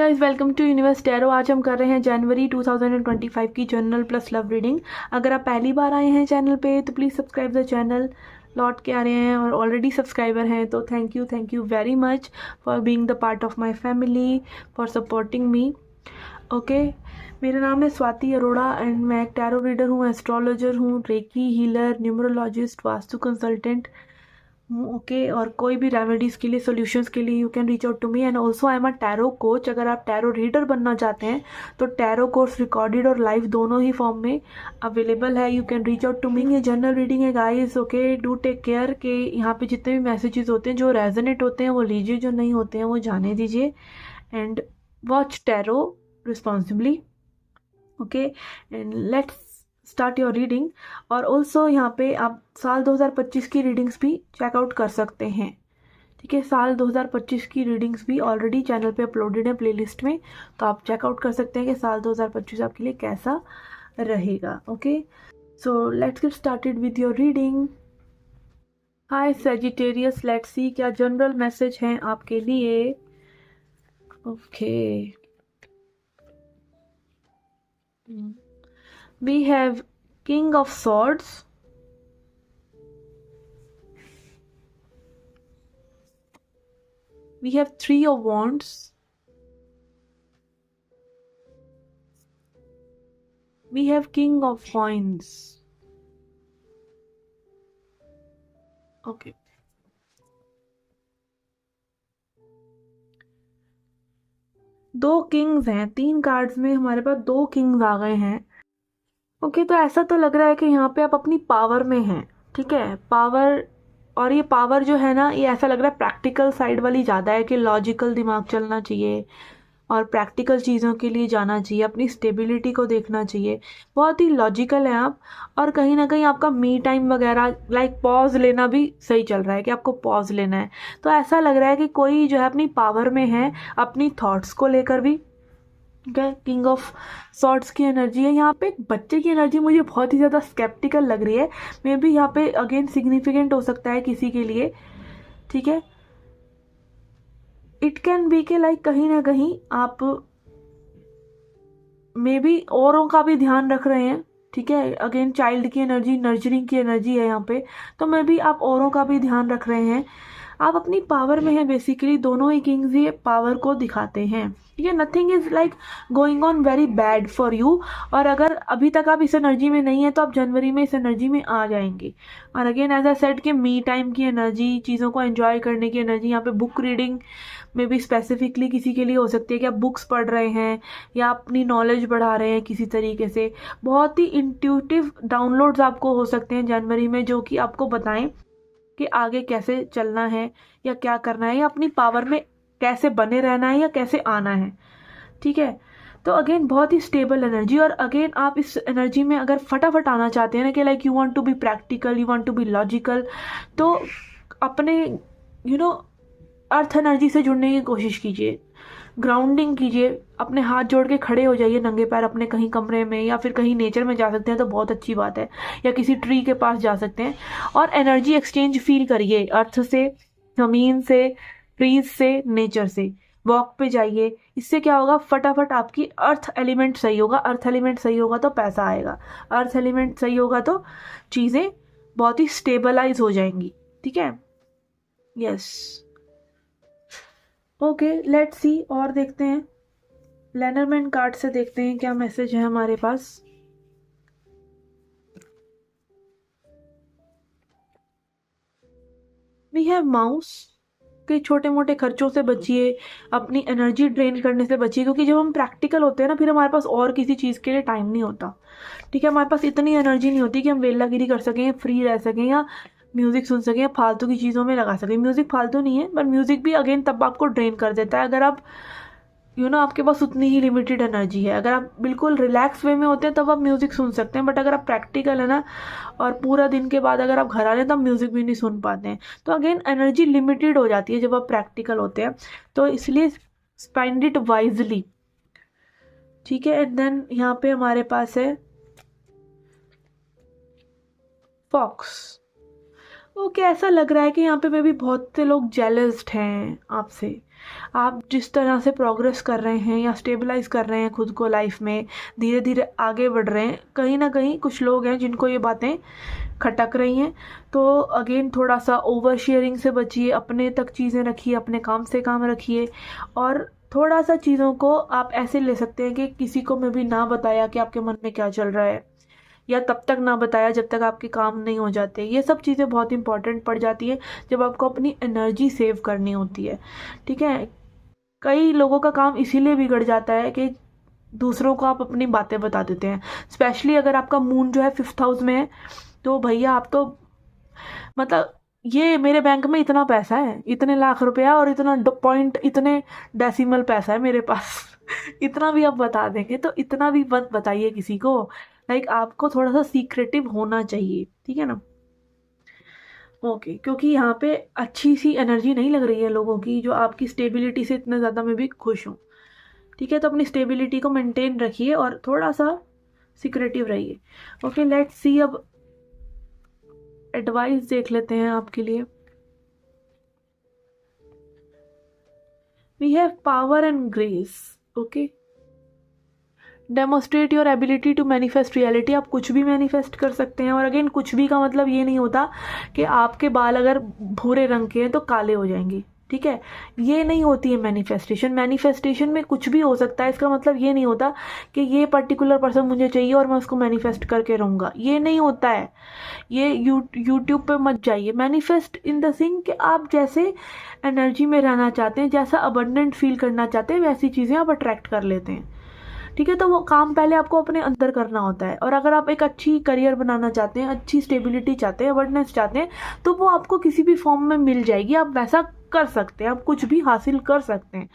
Guys, welcome to universe tarot. आज हम कर रहे हैं जनवरी 2025 की जनरल प्लस लव रीडिंग। अगर आप पहली बार आए हैं चैनल पे तो प्लीज़ सब्सक्राइब द चैनल। लौट के आ रहे हैं और ऑलरेडी सब्सक्राइबर हैं तो thank you very much for being the part of my family, for supporting me. Okay, मेरा नाम है स्वाति अरोड़ा एंड मैं एक टैरो रीडर हूँ, एस्ट्रोलॉजर हूँ, reiki healer, numerologist, vastu consultant. Okay, और कोई भी रेमेडीज़ के लिए, सॉल्यूशंस के लिए you can reach out to me. And also I am a tarot coach. अगर आप टैरो रीडर बनना चाहते हैं तो टैरो कोर्स रिकॉर्डेड और लाइव दोनों ही फॉर्म में अवेलेबल है। You can reach out to me. ये जनरल रीडिंग है guys. Okay, do take care के यहाँ पे जितने भी मैसेजेस होते हैं जो रेजोनेट होते हैं वो लीजिए, जो नहीं होते हैं वो जाने दीजिए। And watch tarot responsibly. Okay, and let's start your reading. और ऑल्सो यहाँ पे आप साल 2025 की रीडिंग्स भी चेकआउट कर सकते हैं। ठीक है, साल 2025 की रीडिंग्स भी ऑलरेडी चैनल पे अपलोडेड है प्लेलिस्ट में, तो आप चेकआउट कर सकते हैं कि साल 2025 आपके लिए कैसा रहेगा। Okay, so let's get started with your reading. Hi Sagittarius, let's see क्या जनरल मैसेज हैं आपके लिए। Okay, we have King of Swords, we have Three of Wands, we have King of Coins. Okay, दो Kings हैं, 3 cards में हमारे पास 2 Kings आ गए हैं। ओके, तो ऐसा तो लग रहा है कि यहाँ पे आप अपनी पावर में हैं। ठीक है, पावर, और ये पावर जो है ना, ये ऐसा लग रहा है प्रैक्टिकल साइड वाली ज़्यादा है कि लॉजिकल दिमाग चलना चाहिए और प्रैक्टिकल चीज़ों के लिए जाना चाहिए, अपनी स्टेबिलिटी को देखना चाहिए। बहुत ही लॉजिकल है आप। और कहीं ना कहीं आपका मी टाइम वगैरह, लाइक पॉज लेना भी सही चल रहा है कि आपको पॉज लेना है। तो ऐसा लग रहा है कि कोई जो है अपनी पावर में है, अपनी थॉट्स को लेकर भी। किंग ऑफ सॉर्ड्स की एनर्जी है यहाँ पे। एक बच्चे की एनर्जी मुझे बहुत ही ज़्यादा स्केप्टिकल लग रही है। मे बी यहाँ पे अगेन सिग्निफिकेंट हो सकता है किसी के लिए। ठीक है, इट कैन बी के लाइक कहीं ना कहीं आप मे बी औरों का भी ध्यान रख रहे हैं। ठीक है, अगेन चाइल्ड की एनर्जी, नर्चरिंग की एनर्जी है यहाँ पे, तो मे बी आप औरों का भी ध्यान रख रहे हैं। आप अपनी पावर में हैं बेसिकली। दोनों ही किंग्स ये पावर को दिखाते हैं। ठीक है, nothing is like going on very bad for you. और अगर अभी तक आप इस एनर्जी में नहीं है तो आप जनवरी में इस एनर्जी में आ जाएंगे। और अगेन एज आई सेड कि मी टाइम की एनर्जी, चीज़ों को एंजॉय करने की एनर्जी, यहाँ पे बुक रीडिंग में भी स्पेसिफिकली किसी के लिए हो सकती है कि आप बुक्स पढ़ रहे हैं या अपनी नॉलेज बढ़ा रहे हैं किसी तरीके से। बहुत ही इंट्यूटिव डाउनलोड्स आपको हो सकते हैं जनवरी में, जो कि आपको बताएं कि आगे कैसे चलना है या क्या करना है, या अपनी पावर में कैसे बने रहना है या कैसे आना है। ठीक है, तो अगेन बहुत ही स्टेबल एनर्जी। और अगेन आप इस एनर्जी में अगर फटाफट आना चाहते हैं ना कि like you want to be practical, you want to be logical, तो अपने अर्थ एनर्जी से जुड़ने की कोशिश कीजिए। ग्राउंडिंग कीजिए, अपने हाथ जोड़ के खड़े हो जाइए नंगे पैर अपने कहीं कमरे में, या फिर कहीं नेचर में जा सकते हैं तो बहुत अच्छी बात है, या किसी ट्री के पास जा सकते हैं। और एनर्जी एक्सचेंज फील करिए, अर्थ से, ज़मीन से, ट्रीज से, नेचर से। वॉक पे जाइए। इससे क्या होगा, फटाफट आपकी अर्थ एलिमेंट सही होगा। अर्थ एलिमेंट सही होगा तो पैसा आएगा। अर्थ एलिमेंट सही होगा तो चीज़ें बहुत ही स्टेबलाइज हो जाएंगी। ठीक है, यस। Okay, let's see. और देखते हैं लेनरमैन कार्ड से, देखते हैं क्या मैसेज है हमारे पास। वी हैव माउस के छोटे मोटे खर्चों से बचिए, अपनी एनर्जी ड्रेन करने से बचिए, क्योंकि जब हम प्रैक्टिकल होते हैं ना, फिर हमारे पास और किसी चीज़ के लिए टाइम नहीं होता। ठीक है, हमारे पास इतनी एनर्जी नहीं होती कि हम वेलागिरी कर सकें, फ्री रह सकें, या म्यूज़िक सुन सकें, या फालतू की चीज़ों में लगा सकें। म्यूज़िक फालतू नहीं है, पर म्यूज़िक भी अगेन तब आपको ड्रेन कर देता है अगर आप आपके पास उतनी ही लिमिटेड एनर्जी है। अगर आप बिल्कुल रिलैक्स वे में होते हैं तब आप म्यूज़िक सुन सकते हैं, बट अगर आप प्रैक्टिकल है ना, और पूरा दिन के बाद अगर आप घर आ रहे हैं तब म्यूज़िक भी नहीं सुन पाते हैं। तो अगेन एनर्जी लिमिटेड हो जाती है जब आप प्रैक्टिकल होते हैं, तो इसलिए स्पेंड इट वाइजली। ठीक है, एंड देन यहाँ पे हमारे पास है फॉक्स। ओके, ऐसा लग रहा है कि यहाँ पे मे भी बहुत से लोग जेलस्ड हैं आपसे। आप जिस तरह से प्रोग्रेस कर रहे हैं या स्टेबलाइज कर रहे हैं खुद को लाइफ में, धीरे धीरे आगे बढ़ रहे हैं, कहीं ना कहीं कुछ लोग हैं जिनको ये बातें खटक रही हैं। तो अगेन थोड़ा सा ओवर शेयरिंग से बचिए, अपने तक चीज़ें रखिए, अपने काम से काम रखिए, और थोड़ा सा चीज़ों को आप ऐसे ले सकते हैं कि किसी को मैं भी ना बताया कि आपके मन में क्या चल रहा है, या तब तक ना बताया जब तक आपके काम नहीं हो जाते। ये सब चीज़ें बहुत इंपॉर्टेंट पड़ जाती है जब आपको अपनी एनर्जी सेव करनी होती है। ठीक है, कई लोगों का काम इसीलिए बिगड़ जाता है कि दूसरों को आप अपनी बातें बता देते हैं। स्पेशली अगर आपका मून जो है 5th हाउस में है, तो भैया आप तो मतलब ये मेरे बैंक में इतना पैसा है, इतने लाख रुपया और इतना पॉइंट, इतने डेसिमल पैसा है मेरे पास इतना भी आप बता देंगे, तो इतना भी मत बताइए किसी को। लाइक आपको थोड़ा सा सीक्रेटिव होना चाहिए, ठीक है ना। ओके, क्योंकि यहाँ पे अच्छी सी एनर्जी नहीं लग रही है लोगों की जो आपकी स्टेबिलिटी से इतने ज़्यादा मैं भी खुश हूँ। ठीक है, तो अपनी स्टेबिलिटी को मेंटेन रखिए और थोड़ा सा सीक्रेटिव रहिए। ओके, लेट्स सी, अब एडवाइस देख लेते हैं आपके लिए। We have power and grace. Okay, demonstrate your ability to manifest reality. आप कुछ भी मैनिफेस्ट कर सकते हैं, और अगेन कुछ भी का मतलब ये नहीं होता कि आपके बाल अगर भूरे रंग के हैं तो काले हो जाएंगे। ठीक है, ये नहीं होती है मैनिफेस्टेशन। मैनिफेस्टेशन में कुछ भी हो सकता है, इसका मतलब ये नहीं होता कि ये पर्टिकुलर पर्सन मुझे चाहिए और मैं उसको मैनिफेस्ट करके रहूँगा, ये नहीं होता है। ये यूट्यूब पे मत जाइए। मैनिफेस्ट इन द थिंग कि आप जैसे एनर्जी में रहना चाहते हैं, जैसा अबंडेंट फील करना चाहते हैं, वैसी चीज़ें आप अट्रैक्ट कर लेते हैं। ठीक है, तो वो काम पहले आपको अपने अंदर करना होता है। और अगर आप एक अच्छी करियर बनाना चाहते हैं, अच्छी स्टेबिलिटी चाहते हैं, अवेयरनेस चाहते हैं, तो वो आपको किसी भी फॉर्म में मिल जाएगी। आप वैसा कर सकते हैं, आप कुछ भी हासिल कर सकते हैं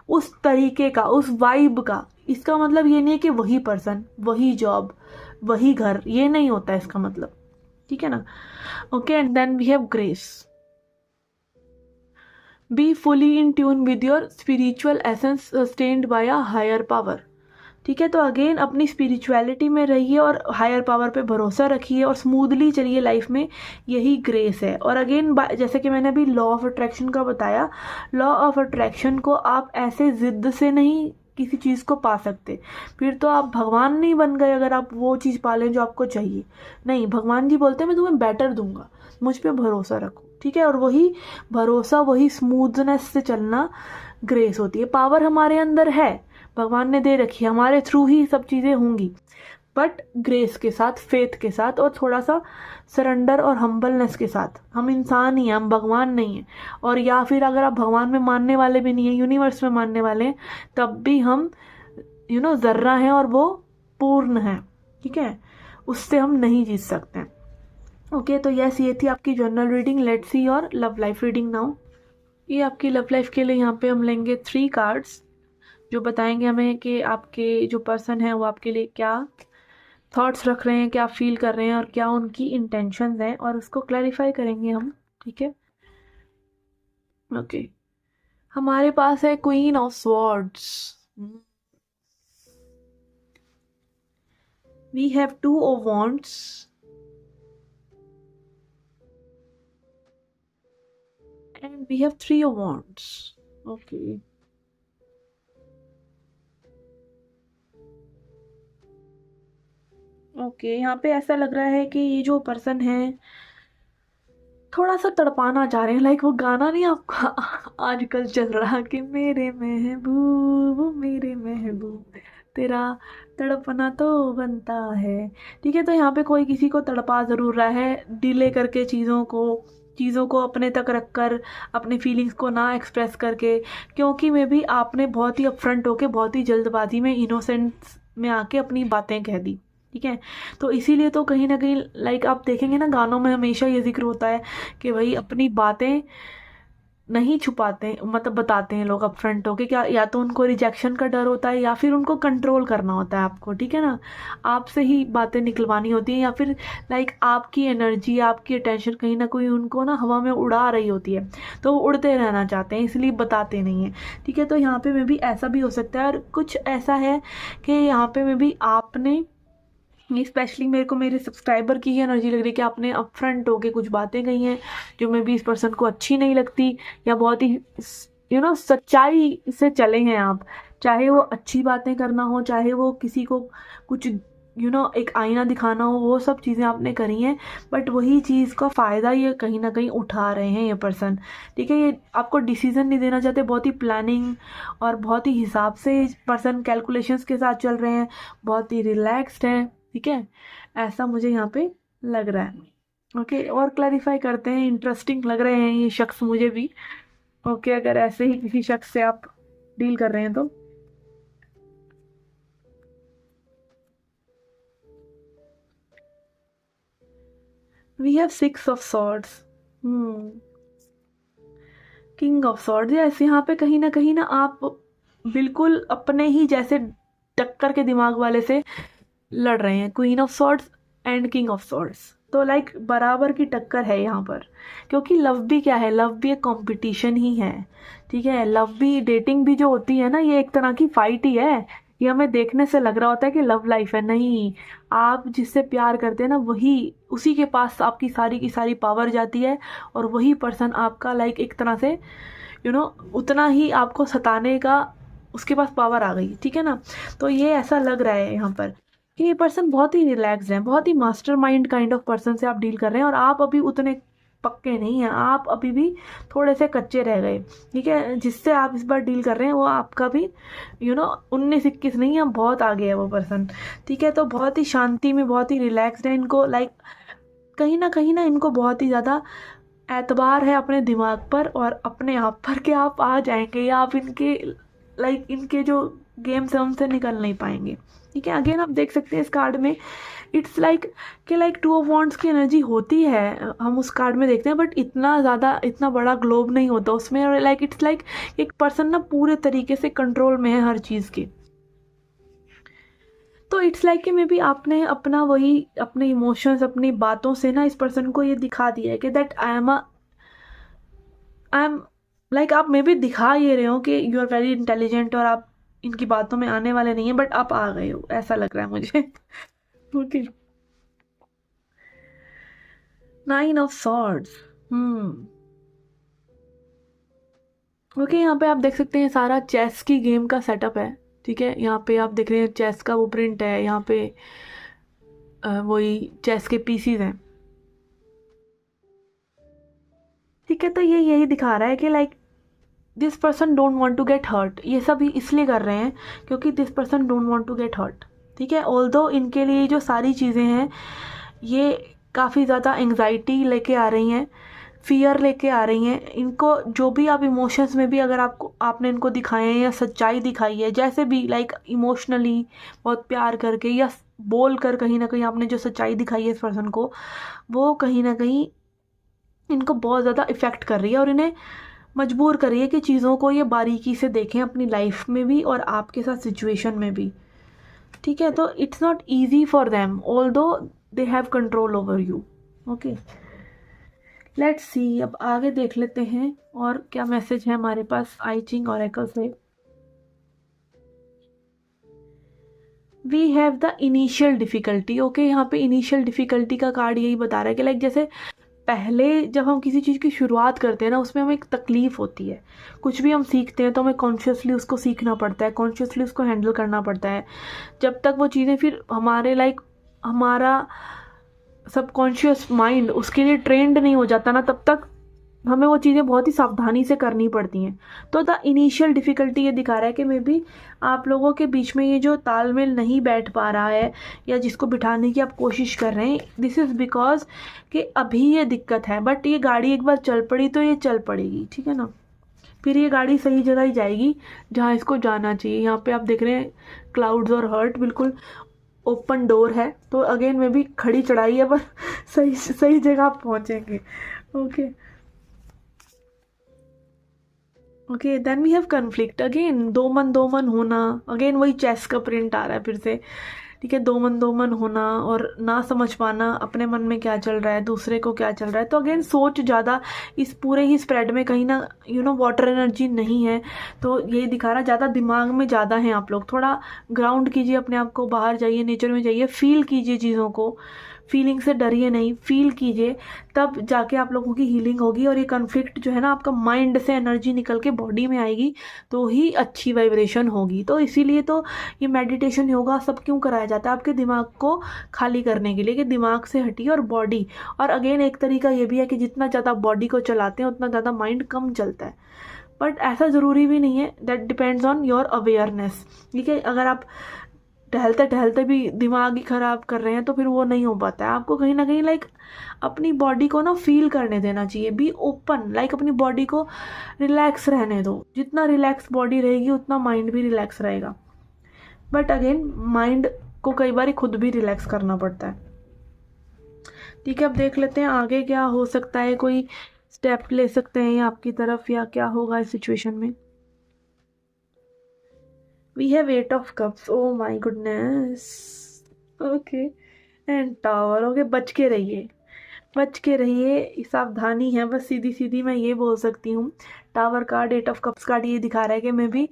उस तरीके का, उस वाइब का। इसका मतलब ये नहीं है कि वही पर्सन, वही जॉब, वही घर, ये नहीं होता है इसका मतलब। ठीक है ना। Okay, and then we have grace. Be fully in tune with your spiritual essence sustained by a higher power. ठीक है, तो अगेन अपनी स्पिरिचुअलिटी में रहिए और हायर पावर पे भरोसा रखिए और स्मूथली चलिए लाइफ में, यही ग्रेस है। और अगेन जैसे कि मैंने अभी लॉ ऑफ अट्रैक्शन का बताया, लॉ ऑफ अट्रैक्शन को आप ऐसे जिद से नहीं किसी चीज़ को पा सकते। फिर तो आप भगवान नहीं बन गए अगर आप वो चीज़ पालें जो आपको चाहिए। नहीं, भगवान जी बोलते हैं मैं तुम्हें बेटर दूंगा, मुझ पर भरोसा रखो। ठीक है, और वही भरोसा, वही स्मूथनेस से चलना ग्रेस होती है। पावर हमारे अंदर है, भगवान ने दे रखी है, हमारे थ्रू ही सब चीज़ें होंगी, बट ग्रेस के साथ, फेथ के साथ, और थोड़ा सा सरेंडर और हम्बलनेस के साथ। हम इंसान ही हैं, हम भगवान नहीं हैं। और या फिर अगर आप भगवान में मानने वाले भी नहीं हैं, यूनिवर्स में मानने वाले हैं, तब भी हम ज़र्रा हैं और वो पूर्ण है। ठीक है, उससे हम नहीं जीत सकते। ओके, तो यस, ये थी आपकी journal reading. Let's see your love life reading now. ये आपकी लव लाइफ के लिए यहाँ पे हम लेंगे 3 कार्ड्स जो बताएंगे हमें कि आपके जो पर्सन है वो आपके लिए क्या थॉट्स रख रहे हैं, क्या फील कर रहे हैं, और क्या उनकी इंटेंशंस हैं, और उसको क्लैरिफाई करेंगे हम। ठीक है, ओके। हमारे पास है queen of swords. We have 2 of wands and we have 3 of wands. Okay, okay, यहाँ पे ऐसा लग रहा है कि ये जो पर्सन है थोड़ा सा तड़पाना चाह रहे हैं। लाइक वो गाना नहीं आपका आजकल चल रहा कि मेरे महबूब मेरे महबूब तेरा तड़पना तो बनता है। ठीक है, तो यहाँ पे कोई किसी को तड़पा ज़रूर रहा है, डिले करके चीज़ों को अपने तक रख कर, अपने फीलिंग्स को ना एक्सप्रेस करके, क्योंकि मे भी आपने बहुत ही अपफ्रंट होके, बहुत ही जल्दबाजी में, इनोसेंस में आके अपनी बातें कह दी। ठीक है, तो इसीलिए तो कहीं ना कहीं लाइक आप देखेंगे ना, गानों में हमेशा ये जिक्र होता है कि भाई अपनी बातें नहीं छुपाते, मतलब बताते हैं लोग अपफ्रंट होके। क्या, या तो उनको रिजेक्शन का डर होता है, या फिर उनको कंट्रोल करना होता है आपको। ठीक है ना, आपसे ही बातें निकलवानी होती हैं, या फिर लाइक आपकी एनर्जी, आपकी अटेंशन कहीं ना कहीं उनको ना हवा में उड़ा रही होती है, तो वो उड़ते रहना चाहते हैं, इसलिए बताते नहीं हैं। ठीक है, तो यहाँ पे में भी ऐसा भी हो सकता है। और कुछ ऐसा है कि यहाँ पे में भी आपने ये स्पेशली मेरे को मेरे सब्सक्राइबर की ही एनर्जी लग रही है कि आपने अपफ्रंट होके कुछ बातें कही हैं जो मे बी इस पर्सन को अच्छी नहीं लगती, या बहुत ही सच्चाई से चले हैं आप। चाहे वो अच्छी बातें करना हो, चाहे वो किसी को कुछ एक आईना दिखाना हो, वो सब चीज़ें आपने करी हैं, बट वही चीज़ का फ़ायदा ये कहीं ना कहीं उठा रहे हैं ये पर्सन। ठीक है, ये आपको डिसीजन नहीं देना चाहते, बहुत ही प्लानिंग और बहुत ही हिसाब से पर्सन कैलकुलेशंस के साथ चल रहे हैं, बहुत ही रिलैक्स्ड हैं। ठीक है, ऐसा मुझे यहाँ पे लग रहा है। ओके, और क्लैरिफाई करते हैं। इंटरेस्टिंग लग रहे हैं ये शख्स मुझे भी। ओके, अगर ऐसे ही किसी शख्स से आप डील कर रहे हैं तो we have 6 of swords. King of swords. Yes, यहाँ पे कहीं ना आप बिल्कुल अपने ही जैसे टक्कर के दिमाग वाले से लड़ रहे हैं। Queen of swords and king of swords, तो लाइक बराबर की टक्कर है यहाँ पर। क्योंकि लव भी क्या है, लव भी एक कंपटीशन ही है। ठीक है, लव भी, डेटिंग भी जो होती है ना, ये एक तरह की फाइट ही है। ये हमें देखने से लग रहा होता है कि लव लाइफ है, नहीं। आप जिससे प्यार करते हैं ना, वही, उसी के पास आपकी सारी की सारी पावर जाती है, और वही पर्सन आपका लाइक एक तरह से उतना ही आपको सताने का उसके पास पावर आ गई। ठीक है ना, तो ये ऐसा लग रहा है यहाँ पर कि ये पर्सन बहुत ही रिलैक्स्ड है, बहुत ही मास्टरमाइंड काइंड ऑफ पर्सन से आप डील कर रहे हैं, और आप अभी उतने पक्के नहीं हैं, आप अभी भी थोड़े से कच्चे रह गए। ठीक है, जिससे आप इस बार डील कर रहे हैं वो आपका भी 19-21 नहीं है, बहुत आगे है वो पर्सन। ठीक है, तो बहुत ही शांति में, बहुत ही रिलैक्स्ड है। इनको लाइक कहीं ना इनको बहुत ही ज़्यादा एतबार है अपने दिमाग पर और अपने आप पर कि आप आ जाएंगे, या आप इनके इनके जो गेम्स है उनसे निकल नहीं पाएंगे। ठीक है, अगेन आप देख सकते हैं इस कार्ड में इट्स लाइक कि 2 ऑफ वॉन्ड्स की एनर्जी होती है, हम उस कार्ड में देखते हैं, बट इतना ज़्यादा, इतना बड़ा ग्लोब नहीं होता उसमें। और इट्स लाइक एक पर्सन ना पूरे तरीके से कंट्रोल में है हर चीज़ के। तो इट्स लाइक कि मे बी आपने अपना वही अपने इमोशंस, अपनी बातों से ना इस पर्सन को ये दिखा दिया है कि दैट आई एम लाइक, आप मे बी दिखा ये रहे हो कि यू आर वेरी इंटेलिजेंट और आप इनकी बातों में आने वाले नहीं है, बट आप आ गए हो, ऐसा लग रहा है मुझे। Okay, 9 of swords. ओके, यहाँ पे आप देख सकते हैं सारा चेस की गेम का सेटअप है। ठीक है, यहाँ पे आप देख रहे हैं चेस का वो प्रिंट है, यहाँ पे वही चेस के पीसीज हैं। ठीक है, तो ये यही दिखा रहा है कि this person don't want to get hurt. ये सब इसलिए कर रहे हैं क्योंकि this person don't want to get hurt. ठीक है, ऑल्दो इनके लिए जो सारी चीज़ें हैं ये काफ़ी ज़्यादा एंग्जाइटी लेके आ रही हैं, फियर लेके आ रही हैं। इनको जो भी आप इमोशंस में भी अगर आपने इनको दिखाए हैं या सच्चाई दिखाई है, जैसे भी इमोशनली बहुत प्यार करके या बोल कर कहीं ना कहीं आपने जो सच्चाई दिखाई है इस पर्सन को, वो कहीं ना कहीं इनको बहुत ज़्यादा इफ़ेक्ट कर रही है और इन्हें मजबूर कर रही है कि चीज़ों को ये बारीकी से देखें अपनी लाइफ में भी और आपके साथ सिचुएशन में भी। ठीक है, तो it's not easy for them although they have control over you. Okay, let's see, अब आगे देख लेते हैं और क्या मैसेज है हमारे पास आई चिंग ऑरेकल से। We have the initial difficulty. Okay, यहाँ पे इनिशियल डिफ़िकल्टी का कार्ड यही बता रहा है कि जैसे पहले जब हम किसी चीज़ की शुरुआत करते हैं ना, उसमें हमें एक तकलीफ़ होती है। कुछ भी हम सीखते हैं तो हमें कॉन्शियसली उसको सीखना पड़ता है, कॉन्शियसली उसको हैंडल करना पड़ता है। जब तक वो चीज़ें फिर हमारे हमारा सबकॉन्शियस माइंड उसके लिए ट्रेंड नहीं हो जाता ना, तब तक हमें वो चीज़ें बहुत ही सावधानी से करनी पड़ती हैं। तो द इनिशियल डिफ़िकल्टी ये दिखा रहा है कि मे बी आप लोगों के बीच में ये जो तालमेल नहीं बैठ पा रहा है या जिसको बिठाने की आप कोशिश कर रहे हैं, दिस इज़ बिकॉज कि अभी ये दिक्कत है, बट ये गाड़ी एक बार चल पड़ी तो ये चल पड़ेगी। ठीक है ना, फिर ये गाड़ी सही जगह ही जाएगी जहाँ इसको जाना चाहिए। यहाँ पे आप देख रहे हैं क्लाउड्स और हर्ट बिल्कुल ओपन डोर है, तो अगेन में भी खड़ी चढ़ाई है पर सही सही जगह आप पहुँचेंगे। Okay okay, then we have conflict. Again दो मन होना, अगेन वही चेस का प्रिंट आ रहा है फिर से। ठीक है, दो मन होना और ना समझ पाना अपने मन में क्या चल रहा है, दूसरे को क्या चल रहा है। तो अगेन सोच ज़्यादा इस पूरे ही स्प्रेड में कहीं ना वाटर एनर्जी नहीं है। तो ये दिखा रहा ज़्यादा दिमाग में ज़्यादा हैं आप लोग। थोड़ा ग्राउंड कीजिए अपने आप को, बाहर जाइए, नेचर में जाइए, फील कीजिए चीज़ों को। फीलिंग से डरिए नहीं, फील कीजिए, तब जाके आप लोगों की हीलिंग होगी। और ये कन्फ्लिक्ट जो है ना, आपका माइंड से एनर्जी निकल के बॉडी में आएगी तो ही अच्छी वाइब्रेशन होगी। तो इसीलिए तो ये मेडिटेशन योगा सब क्यों कराया जाता है, आपके दिमाग को खाली करने के लिए, कि दिमाग से हटिए और बॉडी। और अगेन एक तरीका ये भी है कि जितना ज़्यादा बॉडी को चलाते हैं उतना ज़्यादा माइंड कम चलता है। बट ऐसा ज़रूरी भी नहीं है, that depends on your awareness. ठीक है, अगर आप टहलते टहलते भी दिमाग ही ख़राब कर रहे हैं तो फिर वो नहीं हो पाता है। आपको कहीं ना कहीं अपनी बॉडी को ना फील करने देना चाहिए, बी ओपन, अपनी बॉडी को रिलैक्स रहने दो। जितना रिलैक्स बॉडी रहेगी उतना माइंड भी रिलैक्स रहेगा। बट अगेन माइंड को कई बार खुद भी रिलैक्स करना पड़ता है। ठीक है, अब देख लेते हैं आगे क्या हो सकता है, कोई स्टेप ले सकते हैं आपकी तरफ, या क्या होगा इस सिचुएशन में। We have 8 of cups. Oh my goodness. Okay. And tower. Okay, बच के रहिए, बच के रहिए, सावधानी है बस, सीधी सीधी मैं ये बोल सकती हूँ। Tower card, 8 of cups card ये दिखा रहा है कि मैं भी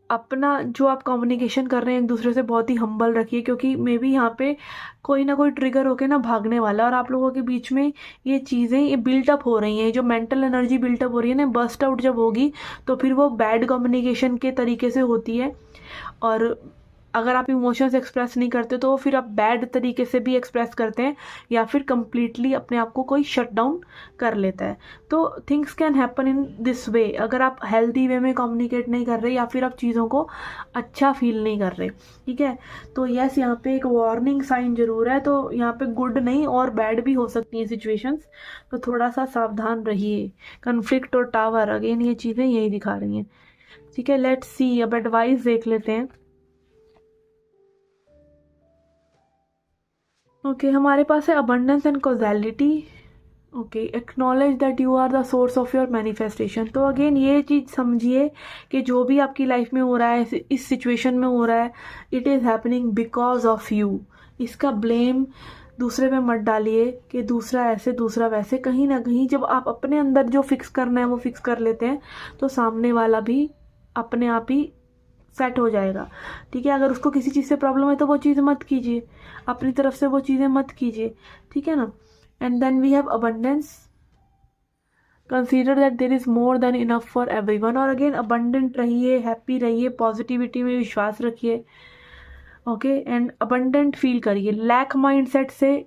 अपना जो आप कम्युनिकेशन कर रहे हैं एक दूसरे से बहुत ही हम्बल रखिए, क्योंकि मे बी यहाँ पे कोई ना कोई ट्रिगर होके ना भागने वाला है। और आप लोगों के बीच में ये चीज़ें ये बिल्टअप हो रही हैं, जो मेंटल एनर्जी बिल्टअप हो रही है ना, बस्ट आउट जब होगी तो फिर वो बैड कम्युनिकेशन के तरीके से होती है। और अगर आप इमोशंस एक्सप्रेस नहीं करते तो फिर आप बैड तरीके से भी एक्सप्रेस करते हैं, या फिर कम्प्लीटली अपने आप को कोई शट डाउन कर लेता है। तो things can happen in this way, अगर आप हेल्दी वे में कम्युनिकेट नहीं कर रहे या फिर आप चीज़ों को अच्छा फील नहीं कर रहे। ठीक है, तो यस, यहाँ पे एक वार्निंग साइन जरूर है। तो यहाँ पे गुड नहीं और बैड भी हो सकती हैं सिचुएशंस, तो थोड़ा सा सावधान रहिए। कन्फ्लिक्ट और टावर, अगेन ये चीज़ें यही दिखा रही हैं। ठीक है, लेट्स सी, अब एडवाइस देख लेते हैं। ओके, हमारे पास है abundance and causality. Okay, acknowledge that you are the source of your manifestation. तो अगेन ये चीज़ समझिए कि जो भी आपकी लाइफ में हो रहा है, इस सिचुएशन में हो रहा है, it is happening because of you. इसका ब्लेम दूसरे पे मत डालिए कि दूसरा ऐसे दूसरा वैसे। कहीं ना कहीं जब आप अपने अंदर जो फिक्स करना है वो फिक्स कर लेते हैं तो सामने वाला भी अपने आप ही सेट हो जाएगा। ठीक है, अगर उसको किसी चीज़ से प्रॉब्लम है तो वो चीज़ मत कीजिए, अपनी तरफ से वो चीज़ें मत कीजिए। ठीक है ना। And then we have abundance, consider that there is more than enough for everyone. और अगेन अबंडेंट रहिए, हैप्पी रहिए, पॉजिटिविटी में विश्वास रखिए। ओके, एंड अबंडेंट फील करिए। लैक माइंडसेट से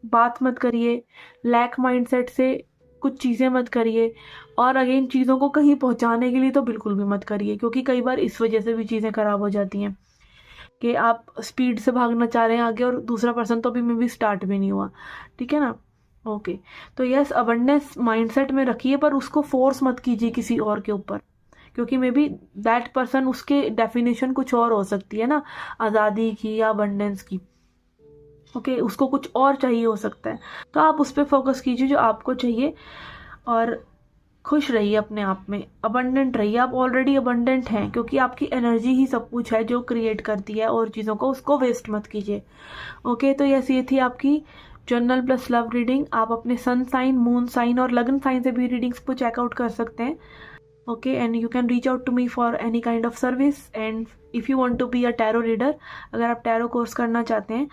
बात मत करिए, लैक माइंडसेट से कुछ चीज़ें मत करिए। और अगेन चीज़ों को कहीं पहुंचाने के लिए तो बिल्कुल भी मत करिए, क्योंकि कई बार इस वजह से भी चीज़ें ख़राब हो जाती हैं कि आप स्पीड से भागना चाह रहे हैं आगे और दूसरा पर्सन तो अभी में भी स्टार्ट भी नहीं हुआ। ठीक है ना। ओके, तो यस, अवेयरनेस माइंडसेट में रखिए, पर उसको फोर्स मत कीजिए किसी और के ऊपर, क्योंकि मे बी दैट पर्सन, उसके डेफिनेशन कुछ और हो सकती है ना, आज़ादी की या अबंडेंस की। ओके, उसको कुछ और चाहिए हो सकता है, तो आप उस पर फोकस कीजिए जो आपको चाहिए। और खुश रहिए अपने आप में, अबंडेंट रहिए। आप ऑलरेडी अबंडेंट हैं, क्योंकि आपकी एनर्जी ही सब कुछ है जो क्रिएट करती है और चीज़ों को, उसको वेस्ट मत कीजिए। ओके, तो यस, ये थी आपकी जर्नल प्लस लव रीडिंग। आप अपने सन साइन, मून साइन और लग्न साइन से भी रीडिंग्स को चेकआउट कर सकते हैं। Okay, and you can reach out to me for any kind of service. And if you want to be a tarot reader, अगर आप टैरो कोर्स करना चाहते हैं।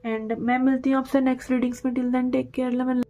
एंड मैं मिलती हूँ आपसे नेक्स्ट रीडिंग्स में। Till then take care.